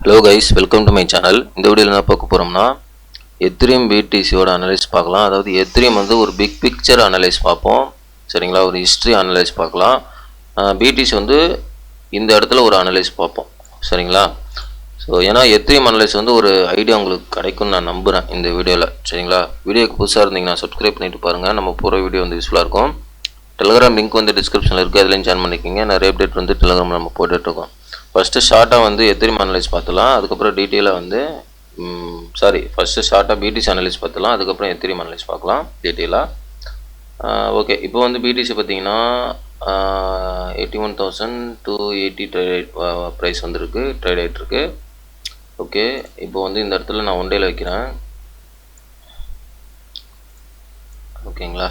Hello guys, welcome to my channel. இந்த வீடியோவில் என்ன பார்க்க போகிறோம்னா எத்ரியம் பிடிசியோட அனலைஸ் பார்க்கலாம். அதாவது எத்ரியம் வந்து ஒரு பிக் பிக்சர் அனலைஸ் பார்ப்போம், சரிங்களா? ஒரு ஹிஸ்ட்ரி அனலைஸ் பார்க்கலாம். பிடிசி வந்து இந்த இடத்துல ஒரு அனலைஸ் பார்ப்போம், சரிங்களா? ஸோ ஏன்னா எத்ரியம் அனலைஸ் வந்து ஒரு ஐடியா உங்களுக்கு கிடைக்கும்னு நான் நம்புகிறேன் இந்த வீடியோவில், சரிங்களா? வீடியோக்கு புதுசாக இருந்தீங்கன்னா சப்ஸ்கிரைப் பண்ணிட்டு பாருங்கள். நம்ம போகிற வீடியோ வந்து யூஸ்ஃபுல்லாக இருக்கும். டெலிகிராம் லிங்க் வந்து டிஸ்கிரிப்ஷனில் இருக்குது, அதுலேயும் ஜாயின் பண்ணிக்கிங்க. நிறைய அப்டேட் வந்து டெலிகிராமில் நம்ம போட்டுட்ருக்கோம். ஃபஸ்ட்டு ஷார்ட்டாக வந்து எத்ரியம் அனலைஸ் பார்த்துலாம், அதுக்கப்புறம் டீட்டெயிலாக வந்து ஃபஸ்ட்டு ஷார்ட்டாக பிடிசி அனலைஸ் பார்த்துலாம், அதுக்கப்புறம் எத்ரியம் அனலைஸ் பார்க்கலாம் டீட்டெயிலாக. ஓகே, இப்போ வந்து பிடிசி பார்த்தீங்கன்னா 81,280 ட்ரேட் ப்ரைஸ் வந்துருக்கு, ட்ரேட் ஆகிட்டுருக்கு. ஓகே, இப்போ வந்து இந்த இடத்துல நான் ஒன் டேல வைக்கிறேன், ஓகேங்களா?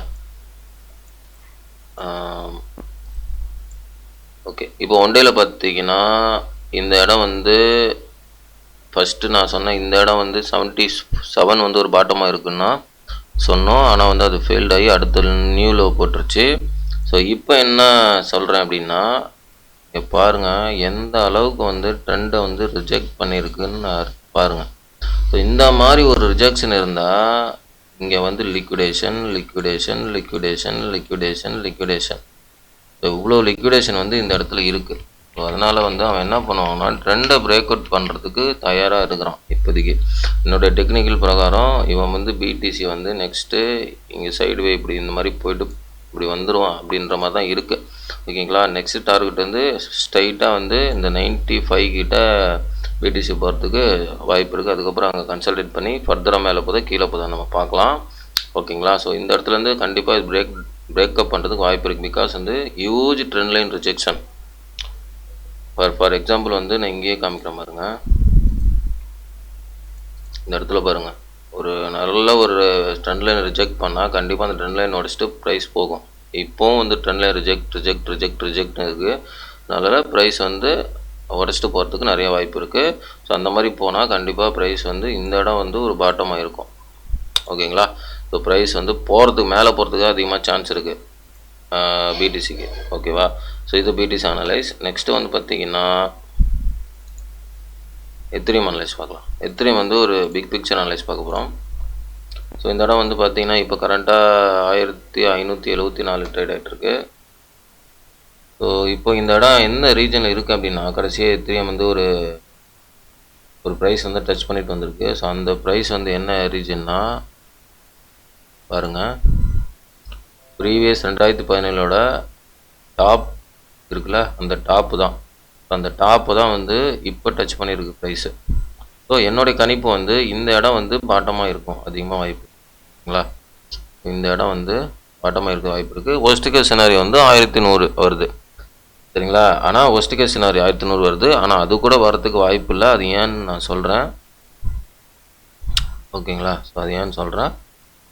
ஓகே, இப்போ ஒன் டேல பார்த்தீங்கன்னா இந்த இடம் வந்து ஃபஸ்ட்டு நான் சொன்னேன், இந்த இடம் வந்து 77 வந்து ஒரு பாட்டமாக இருக்குன்னா சொன்னோம். ஆனால் வந்து அது ஃபெயில்ட் ஆகி அடுத்த நியூ லோ போட்டுருச்சு. ஸோ இப்போ என்ன சொல்கிறேன் அப்படின்னா, இங்கே பாருங்கள் எந்த அளவுக்கு வந்து ட்ரெண்டை வந்து ரிஜெக்ட் பண்ணியிருக்குன்னு பாருங்கள். ஸோ இந்த மாதிரி ஒரு ரிஜெக்ஷன் இருந்தால் இங்கே வந்து liquidation liquidation liquidation liquidation liquidation இவ்வளோ லிக்விடேஷன் வந்து இந்த இடத்துல இருக்குது. ஸோ அதனால் வந்து அவன் என்ன பண்ணுவான்னா ட்ரெண்டை பிரேக் அவுட் பண்ணுறதுக்கு தயாராக இருக்கிறான் இப்போதைக்கு. என்னுடைய டெக்னிக்கல் பிரகாரம் இவன் வந்து பிடிசி வந்து நெக்ஸ்ட்டு இங்கே சைடுவே இப்படி இந்த மாதிரி போயிட்டு இப்படி வந்துடுவான் அப்படின்ற மாதிரி தான் இருக்குது, ஓகேங்களா? நெக்ஸ்ட் டார்கெட் வந்து ஸ்ட்ரைட்டாக வந்து இந்த 95 கிட்ட பிடிசி போகிறதுக்கு வாய்ப்பு இருக்குது. அதுக்கப்புறம் அங்கே கன்சல்டேட் பண்ணி ஃபர்தராக மேலே போதா கீழே போதா நம்ம பார்க்கலாம், ஓகேங்களா? ஸோ இந்த இடத்துலேருந்து கண்டிப்பாக இது பிரேக்கப் பண்ணுறதுக்கு வாய்ப்பு இருக்குது. பிகாஸ் வந்து huge trend line rejection. For example வந்து நான் இங்கேயே காமிக்கிறேன் பாருங்க, இந்த இடத்துல பாருங்க, ஒரு நல்ல ஒரு ட்ரெண்ட் லைன் ரிஜெக்ட் பண்ணால் கண்டிப்பாக அந்த ட்ரெண்ட் லைன் உடச்சிட்டு ப்ரைஸ் போகும். இப்போவும் வந்து ட்ரெண்ட் லைன் ரிஜெக்ட் இருக்குது. அதனால் ப்ரைஸ் வந்து உடச்சிட்டு போகிறதுக்கு நிறைய வாய்ப்பு இருக்குது. ஸோ அந்த மாதிரி போனால் கண்டிப்பாக ப்ரைஸ் வந்து இந்த இடம் வந்து ஒரு பாட்டமாக இருக்கும், ஓகேங்களா? ஸோ ப்ரைஸ் வந்து போகிறதுக்கு மேலே போகிறதுக்கு அதிகமாக சான்ஸ் இருக்குது பிடிசிக்கு, ஓகேவா? ஸோ இது பிடிசி அனலைஸ். நெக்ஸ்ட்டு வந்து பார்த்திங்கன்னா எத்ரியம் அனலைஸ் பார்க்கலாம். எத்ரியம் வந்து ஒரு பிக் பிக்சர் அனலைஸ் பார்க்க போகிறோம். ஸோ இந்த இடம் வந்து பார்த்திங்கன்னா இப்போ கரண்ட்டாக 1574 ட்ரேட் ஆகிட்டுருக்கு. ஸோ இப்போ இந்த இடம் எந்த ரீஜனில் இருக்குது அப்படின்னா, கடைசியாக எத்ரியம் வந்து ஒரு ப்ரைஸ் வந்து டச் பண்ணிட்டு வந்திருக்கு. ஸோ அந்த ப்ரைஸ் வந்து என்ன ரீஜன்னா பாருங்கள், ப்ரீவியஸ் 2017ஓட டாப் இருக்குல்ல, அந்த டாப்பு தான். அந்த டாப்பு தான் வந்து இப்போ டச் பண்ணியிருக்கு ப்ரைஸு. ஸோ என்னுடைய கணிப்பு வந்து இந்த இடம் வந்து பாட்டமாக இருக்கும் அதிகமாக வாய்ப்பு, ஓகேங்களா? இந்த இடம் வந்து பாட்டமாக இருக்க வாய்ப்பு இருக்குது. ஒஸ்ட் கேஸ் சினாரி வந்து 1100 வருது, சரிங்களா? ஆனால் ஒஸ்ட் கேஸ் சினாரி 1100 வருது, ஆனால் அது கூட வரதுக்கு வாய்ப்பு இல்லை. அது ஏன்னு நான் சொல்கிறேன், ஓகேங்களா? ஸோ அது ஏன்னு சொல்கிறேன்.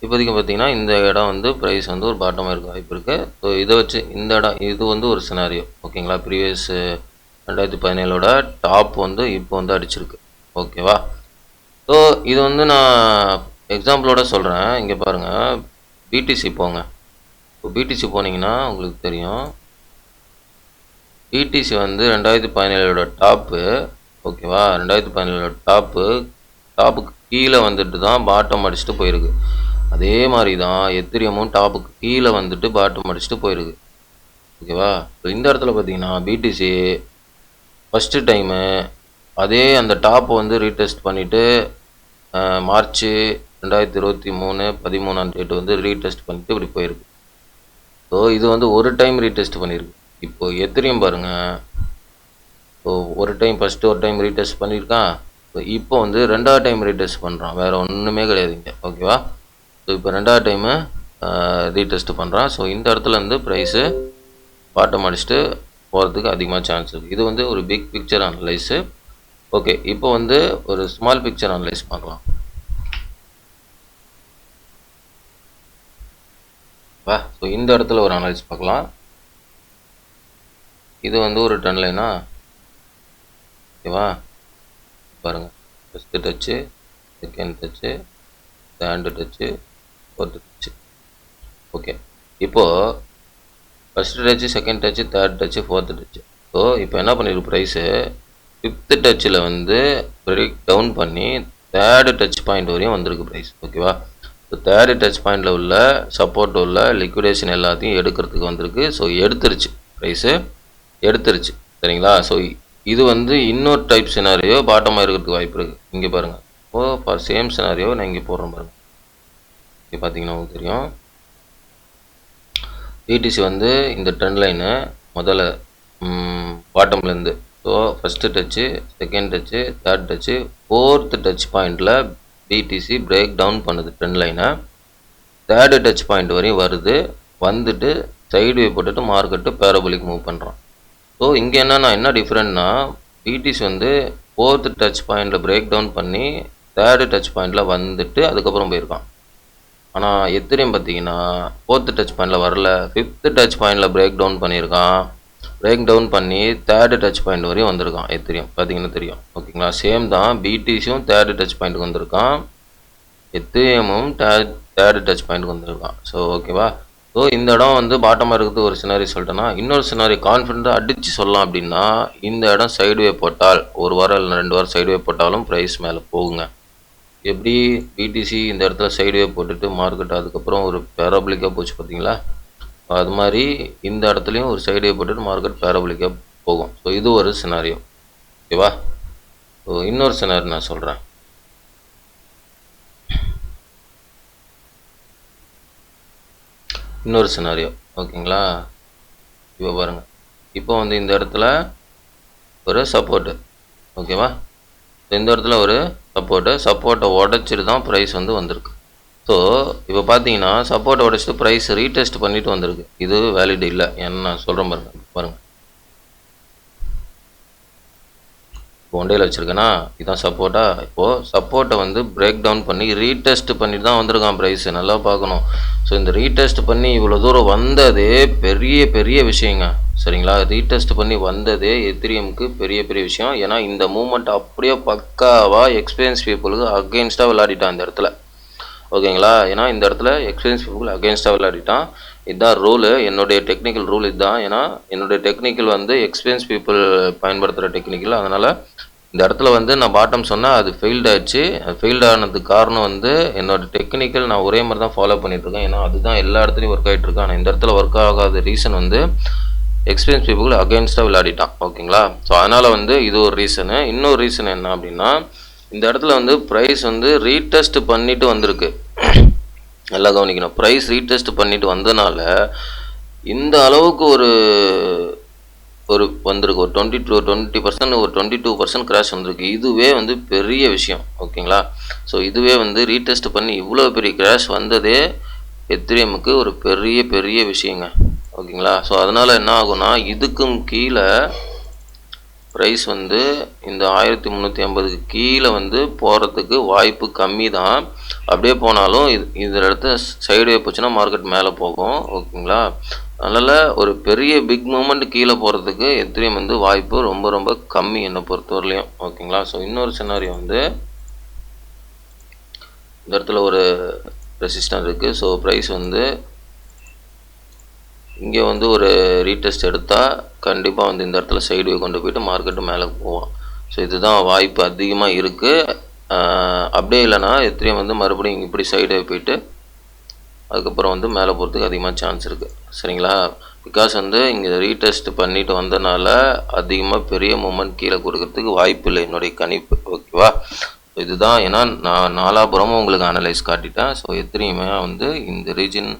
இப்போதைக்கு பார்த்தீங்கன்னா இந்த இடம் வந்து ப்ரைஸ் வந்து ஒரு பாட்டமாக இருக்க வாய்ப்பு இருக்குது. ஸோ இதை வச்சு இந்த இடம் இது வந்து ஒரு சினாரியோ, ஓகேங்களா? ப்ரீவியஸ் 2017ஓட டாப் வந்து இப்போ வந்து அடிச்சிருக்கு, ஓகேவா? ஸோ இது வந்து நான் எக்ஸாம்பிளோட சொல்கிறேன். இங்கே பாருங்கள், பிடிசி போங்க. இப்போ பிடிசி போனீங்கன்னா உங்களுக்கு தெரியும், பிடிசி வந்து 2017ஓட டாப்பு, ஓகேவா? 2017ஓட டாப்புக்கு கீழே வந்துட்டு தான் பாட்டம் அடிச்சுட்டு போயிருக்கு. அதே மாதிரி தான் எத்ரியமும் டாப்புக்கு கீழே வந்துட்டு பாட்டம் அடிச்சுட்டு போயிருக்கு, ஓகேவா? ஸோ இந்த இடத்துல பார்த்தீங்கன்னா பிடிசி ஃபஸ்ட்டு டைமு அதே அந்த டாப்பை வந்து ரீடெஸ்ட் பண்ணிவிட்டு மார்ச் 2023 13ஆம் டேட் வந்து ரீடெஸ்ட் பண்ணிவிட்டு இப்படி போயிருக்கு. ஸோ இது வந்து ஒரு டைம் ரீடெஸ்ட் பண்ணியிருக்கு. இப்போது எத்ரியம் பாருங்கள், ஸோ ஒரு டைம் ரீடெஸ்ட் பண்ணியிருக்கான். ஸோ இப்போ வந்து 2வது டைம் ரீடெஸ்ட் பண்ணுறான், வேறு ஒன்றுமே கிடையாதுங்க, ஓகேவா? ஸோ இப்போ 2வது டைமு ரீடெஸ்ட் பண்ணுறான். ஸோ இந்த இடத்துல வந்து ப்ரைஸு பாட்டம் அடிச்சுட்டு போகிறதுக்கு அதிகமாக சான்ஸ் இருக்குது. இது வந்து ஒரு பிக் பிக்சர் அனலைஸு. ஓகே, இப்போ வந்து ஒரு ஸ்மால் பிக்சர் அனலைஸ் பார்க்கலாம். ஸோ இந்த இடத்துல ஒரு அனலைஸ் பார்க்கலாம். இது வந்து ஒரு ட்ரெண்ட் லைனா, ஓகேவா? பாருங்கள், first touch, second touch, third touch, fourth touch, okay. இப்போது first touch, second touch, third touch, fourth touch. So இப்போ என்ன பண்ணியிருக்கு ப்ரைஸு, 5th டச்சில் வந்து பிரேக் டவுன் பண்ணி தேர்டு டச் பாயிண்ட் வரையும் வந்திருக்கு ப்ரைஸ். ஓகேவா? ஸோ தேர்டு டச் பாயிண்டில் உள்ள சப்போர்ட் உள்ள லிக்விடேஷன் எல்லாத்தையும் எடுக்கிறதுக்கு வந்திருக்கு. ஸோ எடுத்துருச்சு ப்ரைஸு, எடுத்துருச்சு. சரிங்களா? ஸோ இது வந்து இன்னொரு டைப் சினாரியோ பாட்டமாக இருக்கிறதுக்கு வாய்ப்பு இருக்குது. இங்கே பாருங்கள். ஃபார் சேம் சினாரியோ நான் இங்கே போடுறேன் பாருங்கள். இங்கே பார்த்தீங்கன்னா உங்களுக்கு தெரியும். பிடிசி வந்து இந்த ட்ரெண்ட் லைனு முதல்ல பாட்டம்லேருந்து, so first touch, second touch, third touch, fourth touch பாயிண்டில் பிடிசி பிரேக் டவுன் பண்ணுது ட்ரெண்ட் லைனை. தேர்டு டச் பாயிண்ட் வரையும் வருது, வந்துட்டு சைடு போட்டுட்டு மார்க்கெட்டு பேரபோலிக் மூவ் பண்ணுறான். ஸோ இங்கே என்ன டிஃப்ரெண்ட்னா, பிடிசி வந்து ஃபோர்த்து டச் பாயிண்டில் பிரேக் டவுன் பண்ணி தேர்டு டச் பாயிண்டில் வந்துட்டு அதுக்கப்புறம் போயிருக்கான். ஆனால் எத்திரியம் பார்த்தீங்கன்னா ஃபோர்த்து டச் பாயிண்டில் வரல, ஃபிஃப்த்து டச் பாயிண்டில் பிரேக் டவுன் பண்ணியிருக்கான். பிரேக் டவுன் பண்ணி தேர்டு டச் பாயிண்ட் வரையும் வந்திருக்கான். எத்திரியம் பார்த்தீங்கன்னா தெரியும். ஓகேங்களா? சேம் தான், பிடிசியும் தேர்டு டச் பாயிண்ட்டுக்கு வந்திருக்கான், எத்திரியமும் தேர்டு டச் பாயிண்ட்டுக்கு வந்திருக்கான். ஸோ ஓகேவா? ஸோ இந்த இடம் வந்து பாட்டமாக இருக்குது ஒரு சினாரி சொல்லிட்டேன்னா, இன்னொரு சினாரி கான்ஃபிடண்ட்டாக அடித்து சொல்லலாம் அப்படின்னா, இந்த இடம் சைடுவே போட்டால், ஒரு வாரம் இல்லை 2 வாரம் சைடுவே போட்டாலும் ப்ரைஸ் மேலே போகுங்க. எப்படி பிடிசி இந்த இடத்துல சைடுவே போட்டுட்டு மார்க்கெட் அதுக்கப்புறம் ஒரு பேராபலிக்காக போச்சு பார்த்தீங்களா? அது மாதிரி இந்த இடத்துலையும் ஒரு சைடுவே போட்டுட்டு மார்க்கெட் பேராபலிக்காக போகும். ஸோ இது ஒரு சினாரியோ. ஓகேவா? ஸோ இன்னொரு சினாரி நான் சொல்கிறேன். இன்னொரு சினாரியோ. ஓகேங்களா? இப்போ பாருங்கள். இப்போ வந்து இந்த இடத்துல ஒரு சப்போர்ட்டு. ஓகேவா? இந்த இடத்துல ஒரு சப்போர்ட்டை உடைச்சிட்டு தான் ப்ரைஸ் வந்து வந்திருக்கு. ஸோ இப்போ பார்த்தீங்கன்னா சப்போர்ட்டை உடைச்சிட்டு ப்ரைஸ் ரீடெஸ்ட் பண்ணிட்டு வந்திருக்கு. இது வேலிட் இல்லை. ஏன்னா நான் சொல்கிறேன் பாருங்கள். இப்போ ஒன்றையில் வச்சுருக்கேன்னா இதுதான் சப்போர்ட்டா. இப்போது சப்போர்ட்டை வந்து பிரேக் டவுன் பண்ணி ரீடெஸ்ட் பண்ணிட்டு தான் வந்திருக்கான் ப்ரைஸ். நல்லா பார்க்கணும். ஸோ இந்த ரீடெஸ்ட் பண்ணி இவ்வளோ தூரம் வந்ததே பெரிய விஷயங்க. சரிங்களா? ரீடெஸ்ட் பண்ணி வந்ததே எத்திரியமுக்கு பெரிய விஷயம். ஏன்னா இந்த மூமெண்ட் அப்படியே பக்காவாக எக்ஸ்பீரியன்ஸ் பீப்புளுக்கு அகெயின்ஸ்டாக விளையாடிட்டான் இந்த இடத்துல. ஓகேங்களா? ஏன்னா இந்த இடத்துல எக்ஸ்பீரியன்ஸ் பீப்புள் அகெயின்ஸ்டாக விளையாடிட்டான். இதுதான் ரூலு, என்னுடைய டெக்னிக்கல் ரூல் இதுதான். ஏன்னா என்னுடைய டெக்னிக்கல் வந்து எக்ஸ்பீரியன்ஸ் பீப்புள் பயன்படுத்துகிற டெக்னிக்கல். அதனால் இந்த இடத்துல வந்து நான் பாட்டம் சொன்னால் அது ஃபெயில்டு ஆச்சு. ஃபெயில்டு ஆனதுக்கு காரணம் வந்து என்னோடய டெக்னிக்கல் நான் ஒரே மாதிரி தான் ஃபாலோ பண்ணிகிட்ருக்கேன். ஏன்னா அதுதான் எல்லா இடத்துலையும் ஒர்க் ஆகிட்ருக்கு. ஆனால் இந்த இடத்துல ஒர்க் ஆகாத ரீசன் வந்து எக்ஸ்பீரியன்ஸ் பீப்புள் அகெயின்ஸ்டாக விளையாடிட்டான். ஓகேங்களா? ஸோ அதனால் வந்து இது ஒரு ரீசனு. இன்னொரு ரீசன் என்ன அப்படின்னா, இந்த இடத்துல வந்து ப்ரைஸ் வந்து ரீடெஸ்ட் பண்ணிட்டு வந்திருக்கு. நல்லா கவனிக்கணும். ப்ரைஸ் ரீடெஸ்ட் பண்ணிட்டு வந்தனால இந்த அளவுக்கு ஒரு வந்திருக்கு. ஒரு 20% ஒரு 22% கிராஷ் வந்திருக்கு. இதுவே வந்து பெரிய விஷயம். ஓகேங்களா? ஸோ இதுவே வந்து ரீடெஸ்ட் பண்ணி இவ்வளோ பெரிய கிராஷ் வந்ததே எத்திரியமுக்கு ஒரு பெரிய விஷயங்க. ஓகேங்களா? ஸோ அதனால் என்ன ஆகும்னா, இதுக்கும் கீழே ப்ரைஸ் வந்து இந்த 1350க்கு கீழே வந்து போகிறதுக்கு வாய்ப்பு கம்மி தான். அப்படியே போனாலும் இதில் இடத்துல சைடுவே போச்சுன்னா மார்க்கெட் மேலே போகும். ஓகேங்களா? அதனால் ஒரு பெரிய பிக் மூமெண்ட் கீழே போகிறதுக்கு எத்திரியம் வந்து வாய்ப்பு ரொம்ப கம்மி என்னை பொறுத்தவரையிலையும். ஓகேங்களா? ஸோ இன்னொரு சினாரியோ வந்து இந்த இடத்துல ஒரு ரெசிஸ்டன்ஸ் இருக்குது. ஸோ ப்ரைஸ் வந்து இங்கே வந்து ஒரு ரீடெஸ்ட் எடுத்தால் கண்டிப்பாக வந்து இந்த இடத்துல சைடுவே கொண்டு போயிட்டு மார்க்கெட்டு மேலே போவோம். ஸோ இதுதான் வாய்ப்பு அதிகமாக இருக்குது. அப்படியே இல்லைனா எத்திரியம் வந்து மறுபடியும் இப்படி சைடே போயிட்டு அதுக்கப்புறம் வந்து மேலே போகிறதுக்கு அதிகமாக சான்ஸ் இருக்குது. சரிங்களா? பிகாஸ் வந்து இங்கே ரீடெஸ்ட் பண்ணிட்டு வந்தனால அதிகமாக பெரிய மூமெண்ட் கீழே கொடுக்கறதுக்கு வாய்ப்பு இல்லை என்னுடைய கணிப்பு. ஓகேவா? இதுதான். ஏன்னா நான் நாலாபுரமும் உங்களுக்கு அனலைஸ் காட்டிட்டேன். ஸோ எத்திரியுமே வந்து இந்த ரீஜன்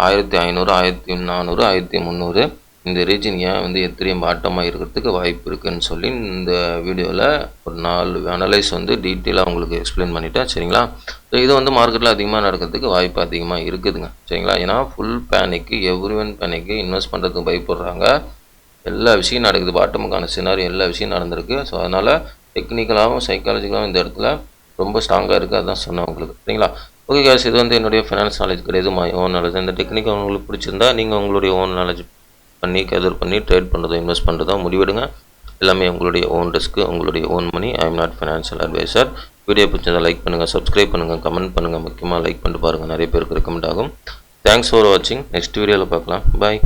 1500, 1400, 1300 இந்த ரீஜன் ஏன் வந்து எத்திரியம் பாட்டமாக இருக்கிறதுக்கு வாய்ப்பு இருக்குதுன்னு சொல்லி இந்த வீடியோவில் ஒரு 4 அனலைஸ் வந்து டீட்டெயிலாக உங்களுக்கு எக்ஸ்பிளைன் பண்ணிட்டேன். சரிங்களா? ஸோ இது வந்து மார்க்கெட்டில் அதிகமாக நடக்கிறதுக்கு வாய்ப்பு அதிகமாக இருக்குதுங்க. சரிங்களா? ஏன்னா ஃபுல் பேனிக்கு, எவ்ரிவன் பேனிக்கு இன்வெஸ்ட் பண்ணுறதுக்கு பயப்படுறாங்க. எல்லா விஷயம் நடக்குது. பாட்டமுக்கான சினாரி எல்லா விஷயம் நடந்திருக்கு. ஸோ அதனால் டெக்னிக்கலாகவும் சைக்காலஜிக்கலாகவும் இந்த இடத்துல ரொம்ப ஸ்ட்ராங்காக இருக்குது. அதுதான் சொன்னேன் உங்களுக்கு. சரிங்களா? ஓகே guys, இது வந்து என்னுடைய ஃபினான்ஸ் நாலேஜ் கிடையாது, மை ஓன் நாலேஜ். இந்த டெக்னிக் உங்களுக்கு பிடிச்சிருந்தா நீங்கள் உங்களுடைய ஓன் நாலேஜ் பண்ணி கேதர் பண்ணி ட்ரேட் பண்ணுறதோ இன்வெஸ்ட் பண்ணுறதோ முடிவெடுங்க. எல்லாமே உங்களுடைய ஓன் ரிஸ்க்கு, உங்களுடைய own money. I am not financial advisor. Video பிடிச்சிருந்தா லைக் பண்ணுங்கள், சப்ஸ்கிரைப் பண்ணுங்கள், கமெண்ட் பண்ணுங்கள். முக்கியமாக லைக் பண்ணிட்டு பாருங்கள், நிறைய பேருக்கு ரெக்கமெண்ட் ஆகும். தேங்க்ஸ் ஃபார் வாட்சிங். நெக்ஸ்ட் வீடியோவில் பார்க்கலாம். பாய்.